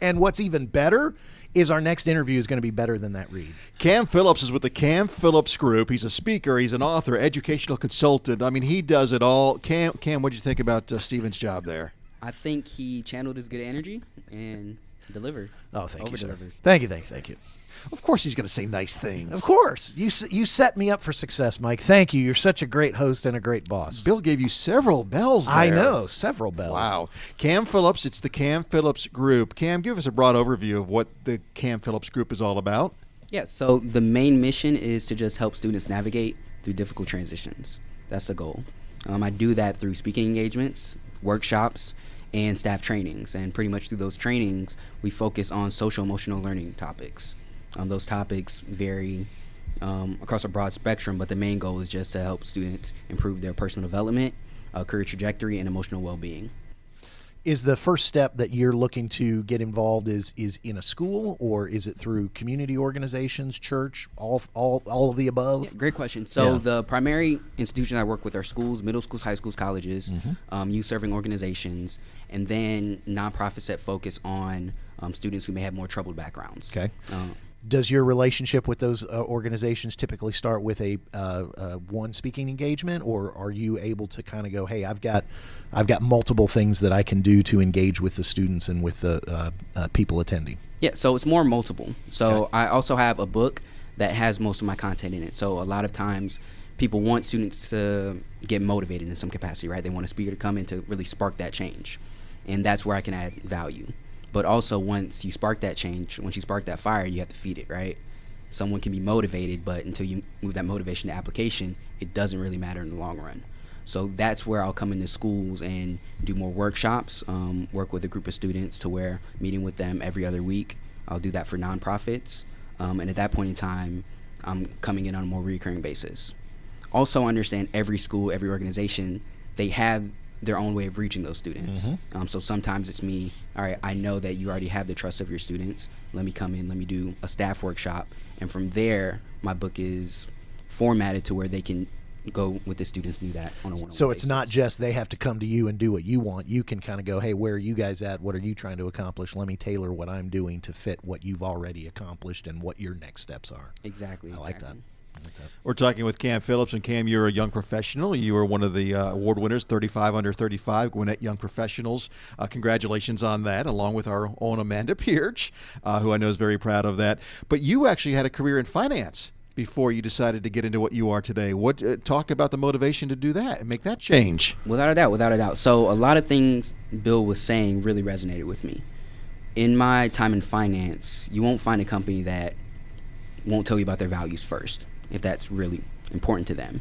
And what's even better is our next interview is going to be better than that read. Cam Phillips is with the Cam Phillips Group. He's a speaker. He's an author, educational consultant. I mean, he does it all. Cam, what did you think about Steven's job there? I think he channeled his good energy and delivered. Oh, thank you, sir. Thank you. Of course he's going to say nice things. Of course. You set me up for success, Mike. Thank you. You're such a great host and a great boss. Bill gave you several bells there. I know, several bells. Wow. Cam Phillips, it's the Cam Phillips Group. Cam, give us a broad overview of what the Cam Phillips Group is all about. Yeah, so the main mission is to just help students navigate through difficult transitions. That's the goal. I do that through speaking engagements, workshops, and staff trainings. And pretty much through those trainings, we focus on social-emotional learning topics. Those topics vary across a broad spectrum, but the main goal is just to help students improve their personal development, career trajectory, and emotional well-being. Is the first step that you're looking to get involved is in a school, or is it through community organizations, church, all of the above? Yeah, great question. So the primary institutions I work with are schools, middle schools, high schools, colleges, youth serving organizations, and then nonprofits that focus on students who may have more troubled backgrounds. Okay. Does your relationship with those organizations typically start with a one speaking engagement, or are you able to kind of go, hey, I've got multiple things that I can do to engage with the students and with the people attending? Yeah, so it's more multiple. So I also have a book that has most of my content in it. So a lot of times people want students to get motivated in some capacity, right? They want a speaker to come in to really spark that change. And that's where I can add value. But also, once you spark that change, once you spark that fire, you have to feed it, right? Someone can be motivated, but until you move that motivation to application, it doesn't really matter in the long run. So that's where I'll come into schools and do more workshops, work with a group of students to where meeting with them every other week. I'll do that for nonprofits. And at that point in time, I'm coming in on a more recurring basis. Also understand every school, every organization, they have their own way of reaching those students. So sometimes it's me, all right, I know that you already have the trust of your students. Let me come in, let me do a staff workshop. And from there, my book is formatted to where they can go with the students and do that on a one-on-one So it's basis. not just they have to come to you and do what you want. You can kind of go, hey, where are you guys at? What are you trying to accomplish? Let me tailor what I'm doing to fit what you've already accomplished and what your next steps are. Exactly. I like that. We're talking with Cam Phillips, and Cam, you're a young professional. You are one of the award winners, 35 under 35, Gwinnett Young Professionals. Congratulations on that, along with our own Amanda Pearch, who I know is very proud of that. But you actually had a career in finance before you decided to get into what you are today. Talk about the motivation to do that and make that change. Without a doubt. So a lot of things Bill was saying really resonated with me. In my time in finance, you won't find a company that won't tell you about their values first, if that's really important to them.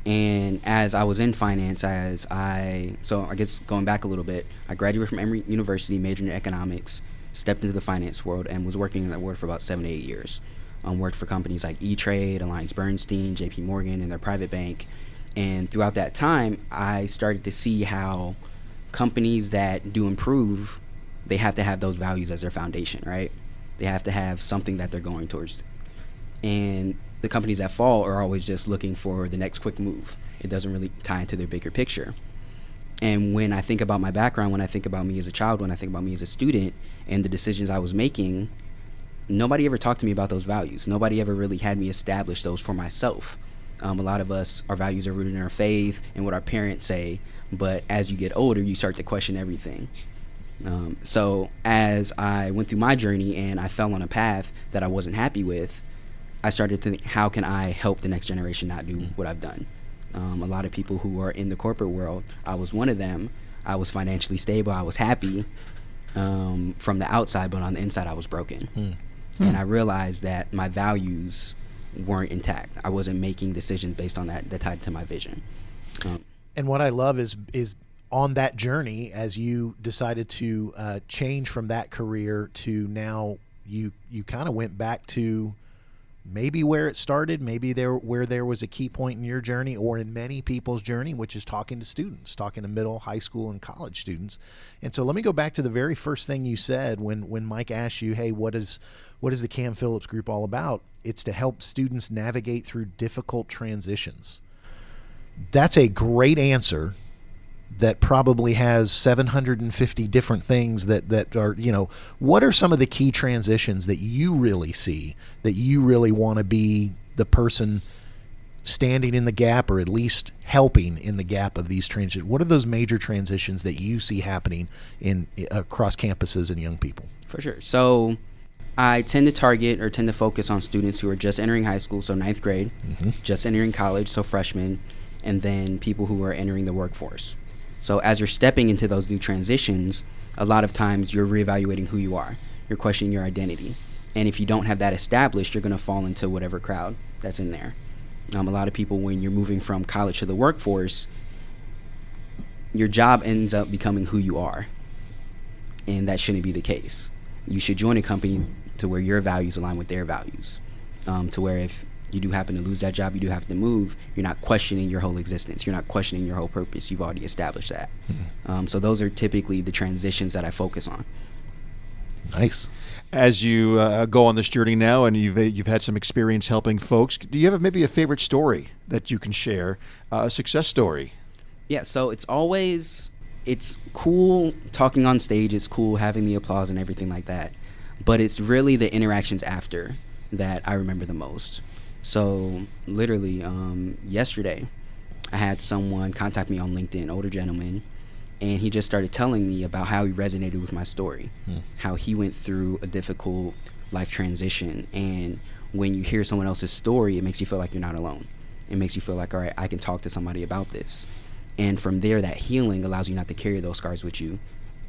And as I was in finance, so I guess going back a little bit, I graduated from Emory University, majored in economics, stepped into the finance world, and was working in that world for about 7 to 8 years. Worked for companies like E-Trade, AllianceBernstein, JP Morgan, and their private bank. And throughout that time, I started to see how companies that do improve, they have to have those values as their foundation, right? They have to have something that they're going towards. And the companies that fall are always just looking for the next quick move. It doesn't really tie into their bigger picture. And when I think about my background, when I think about me as a child, when I think about me as a student and the decisions I was making, nobody ever talked to me about those values. Nobody ever really had me establish those for myself. A lot of us, our values are rooted in our faith and what our parents say, but as you get older, you start to question everything. So as I went through my journey and I fell on a path that I wasn't happy with, I started to think, how can I help the next generation not do what I've done? A lot of people who are in the corporate world, I was one of them. I was financially stable. I was happy from the outside, but on the inside, I was broken. And I realized that my values weren't intact. I wasn't making decisions based on that tied to my vision. And what I love is on that journey, as you decided to change from that career to now, you kind of went back to maybe where it started, maybe where there was a key point in your journey or in many people's journey, which is talking to students, talking to middle, high school, and college students. And so let me go back to the very first thing you said when Mike asked you, hey, what is the Cam Phillips Group all about? It's to help students navigate through difficult transitions. That's a great answer that probably has 750 different things that are, what are some of the key transitions that you really see, that you really want to be the person standing in the gap, or at least helping in the gap of these transitions? What are those major transitions that you see happening in across campuses and young people? For sure. So I tend to focus on students who are just entering high school, so 9th grade, just entering college, so freshmen, and then people who are entering the workforce. So as you're stepping into those new transitions, a lot of times you're reevaluating who you are. You're questioning your identity. And if you don't have that established, you're going to fall into whatever crowd that's in there. A lot of people, when you're moving from college to the workforce, your job ends up becoming who you are. And that shouldn't be the case. You should join a company to where your values align with their values. To where if you do happen to lose that job, you do have to move, you're not questioning your whole existence. You're not questioning your whole purpose. You've already established that. So those are typically the transitions that I focus on. Nice. As you go on this journey now, and you've had some experience helping folks, do you have maybe a favorite story that you can share, a success story? Yeah, so it's cool talking on stage. It's cool having the applause and everything like that. But it's really the interactions after that I remember the most. So literally yesterday, I had someone contact me on LinkedIn, older gentleman, and he just started telling me about how he resonated with my story, how he went through a difficult life transition. And when you hear someone else's story, it makes you feel like you're not alone. It makes you feel like, all right, I can talk to somebody about this. And from there, that healing allows you not to carry those scars with you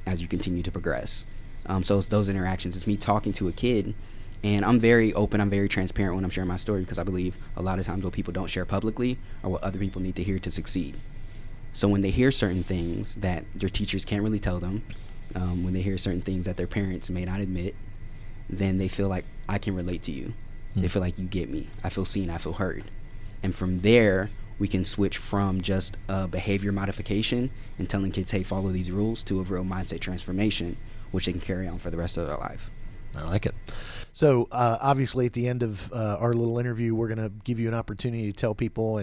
as you continue to progress. So it's those interactions. It's me talking to a kid, and I'm very open, I'm very transparent when I'm sharing my story, because I believe a lot of times what people don't share publicly are what other people need to hear to succeed. So when they hear certain things that their teachers can't really tell them, when they hear certain things that their parents may not admit, then they feel like, I can relate to you. They feel like you get me. I feel seen, I feel heard. And from there, we can switch from just a behavior modification and telling kids, hey, follow these rules, to a real mindset transformation, which they can carry on for the rest of their life. I like it. So obviously at the end of our little interview, we're going to give you an opportunity to tell people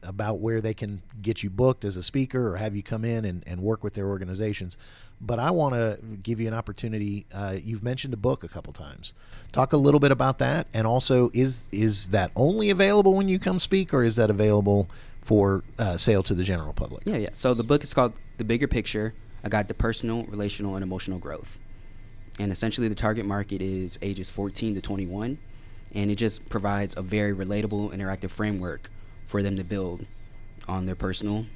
about where they can get you booked as a speaker or have you come in and work with their organizations. But I want to give you an opportunity. You've mentioned a book a couple times. Talk a little bit about that. And also, is that only available when you come speak, or is that available for sale to the general public? Yeah. So the book is called The Bigger Picture, A Guide to Personal, Relational, and Emotional Growth. And essentially the target market is ages 14 to 21. And it just provides a very relatable, interactive framework for them to build on their personal,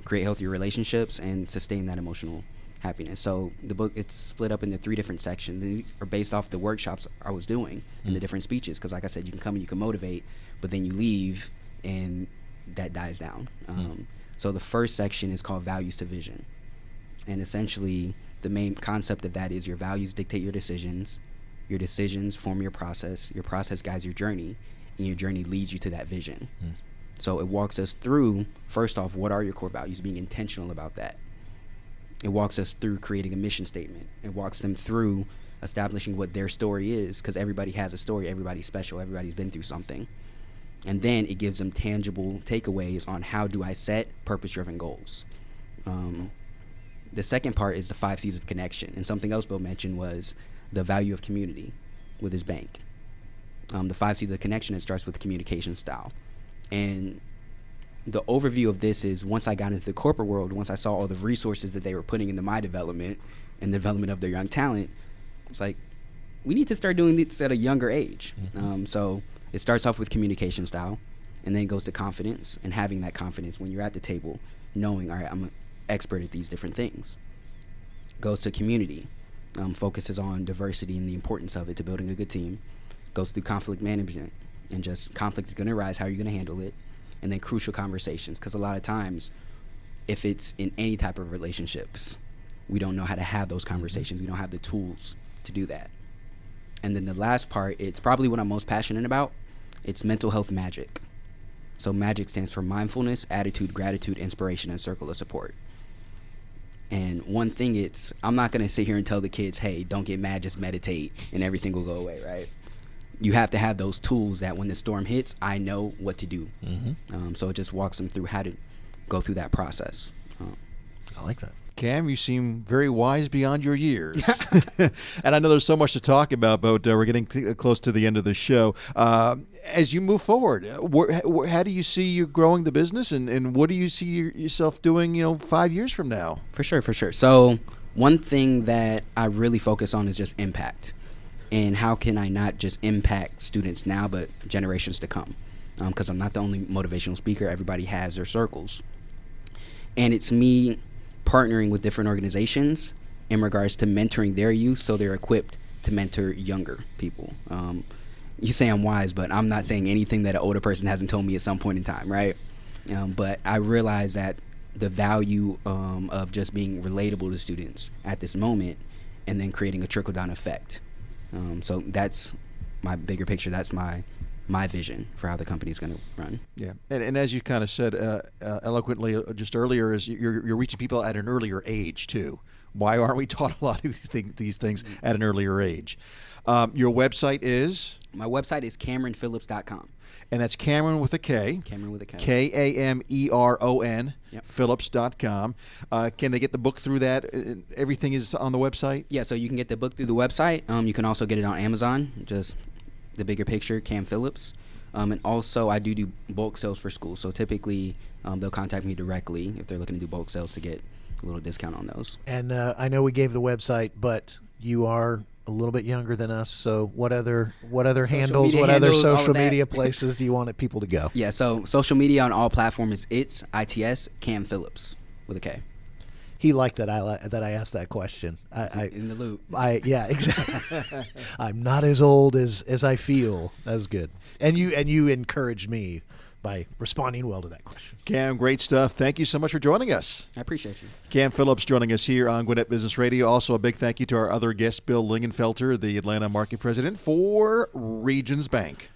create healthier relationships, and sustain that emotional happiness. So the book, it's split up into 3 different sections. These are based off the workshops I was doing and the different speeches. Because like I said, you can come and you can motivate, but then you leave and that dies down. So the first section is called Values to Vision. And essentially the main concept of that is your values dictate your decisions form your process guides your journey, and your journey leads you to that vision. So it walks us through, first off, what are your core values, being intentional about that. It walks us through creating a mission statement. It walks them through establishing what their story is, because everybody has a story, everybody's special, everybody's been through something. And then it gives them tangible takeaways on how do I set purpose-driven goals. The second part is the 5 C's of connection. And something else Bill mentioned was the value of community with his bank. The 5 C's of connection, it starts with communication style. And the overview of this is, once I got into the corporate world, once I saw all the resources that they were putting into my development and the development of their young talent, it's like, we need to start doing this at a younger age. So it starts off with communication style, and then it goes to confidence, and having that confidence when you're at the table, knowing, all right, I'm an expert at these different things. Goes to community, focuses on diversity and the importance of it to building a good team. Goes through conflict management, and just conflict is going to arise, how are you going to handle it? And then crucial conversations, because a lot of times, if it's in any type of relationships, we don't know how to have those conversations. We don't have the tools to do that. And then the last part, it's probably what I'm most passionate about. It's mental health magic. So magic stands for mindfulness, attitude, gratitude, inspiration, and circle of support. And one thing, I'm not going to sit here and tell the kids, hey, don't get mad, just meditate and everything will go away, right? You have to have those tools that when the storm hits, I know what to do. So it just walks them through how to go through that process. I like that. Cam, you seem very wise beyond your years. And I know there's so much to talk about, but we're getting close to the end of the show. As you move forward, how do you see you growing the business, and what do you see yourself doing, 5 years from now? For sure. So one thing that I really focus on is just impact. And how can I not just impact students now, but generations to come? Because I'm not the only motivational speaker. Everybody has their circles. And it's me partnering with different organizations in regards to mentoring their youth so they're equipped to mentor younger people. You say I'm wise, but I'm not saying anything that an older person hasn't told me at some point in time, right? But I realize that the value of just being relatable to students at this moment and then creating a trickle-down effect. So that's my bigger picture. That's my vision for how the company is going to run. Yeah, and as you kind of said eloquently just earlier, is you're reaching people at an earlier age too. Why aren't we taught a lot of these things at an earlier age? Your website is? My website is CameronPhillips.com. And that's Cameron with a K. Cameron with a K. Kameron, yep. Phillips.com. Can they get the book through that? Everything is on the website? Yeah, so you can get the book through the website. You can also get it on Amazon, just the bigger picture, Cam Phillips. And also I do bulk sales for schools. So typically they'll contact me directly if they're looking to do bulk sales to get a little discount on those. And I know we gave the website, but you are a little bit younger than us. So what other handles, what other social media places do you want people to go? Yeah, so social media on all platforms, it's Cam Phillips with a K. He liked that I asked that question. I in the loop. Yeah, exactly. I'm not as old as I feel. That was good. And you encouraged me by responding well to that question. Cam, great stuff. Thank you so much for joining us. I appreciate you. Cam Phillips joining us here on Gwinnett Business Radio. Also a big thank you to our other guest, Bill Lingenfelter, the Atlanta Market President for Regions Bank.